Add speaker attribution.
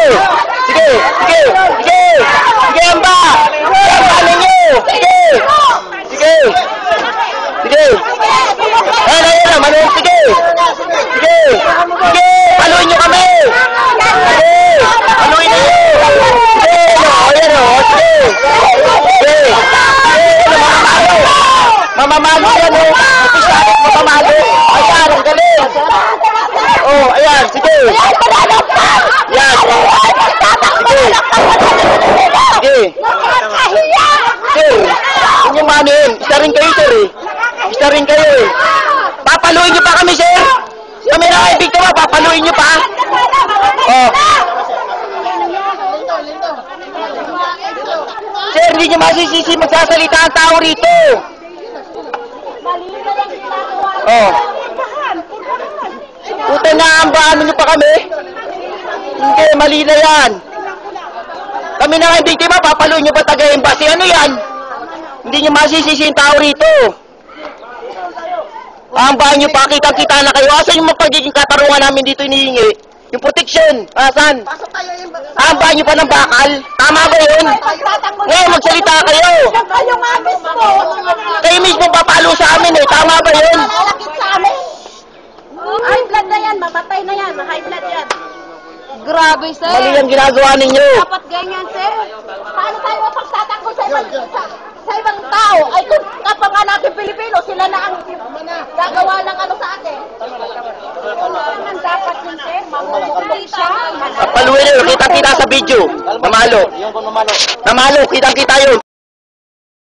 Speaker 1: Sige! Sige! Sige! Sige, Amba! Sige, Amba ninyo! Sige! Sige! Sige! Ayan, manuhin, sige! Sige! Sige! Paluin nyo kami! Sige! Paluin nyo! Sige! Ayan o! Sige! Sige! Sige! Mamamalo yan o! Opisyalit mamamalo! Ayan! Ang galing! Oh, ayan! Sige! Yan! Sige! Sige! Sir! Huwag nyo manuhin! Isa rin kayo, sir eh! Isa rin kayo eh! Papaluin nyo pa kami, sir! Kami na kayo, bigtama! Papaluin nyo pa! Oh! Sir, hindi nyo masisisi magsasalita ang tao rito! Oh! Puta na, ano nyo pa kami? Hindi, mali na yan! Kami na kayo, bigtama! Papaluin nyo ba taga-embassy? Ano yan? Hindi nyo masisisi ang tao rito! Aambahan nyo pa, kitang-kita na kayo. Asan yung pagiging katarungan namin dito inihingi? Yung protection, asan? Aambahan nyo pa ng bakal? Tama ba yun? Ngayon, magsalita kayo. Kayo mismo papalo sa amin eh. Tama ba yun?
Speaker 2: High blood na yan, mamatay na yan. High blood yan.
Speaker 3: Grabe, sir.
Speaker 1: Mali ang ginagawa ninyo.
Speaker 2: Dapat ganyan, sir. Paano tayo mapagtatanggol sa ibang tao? Ay kung kapag natin Pilipino, sila na ang gagawa ng ano sa atin. Ang dapat yun, sir. Mamumuhay siya.
Speaker 1: Paluin nyo, kitang-kita sa video. Namalo. Namalo, kitang-kita yun.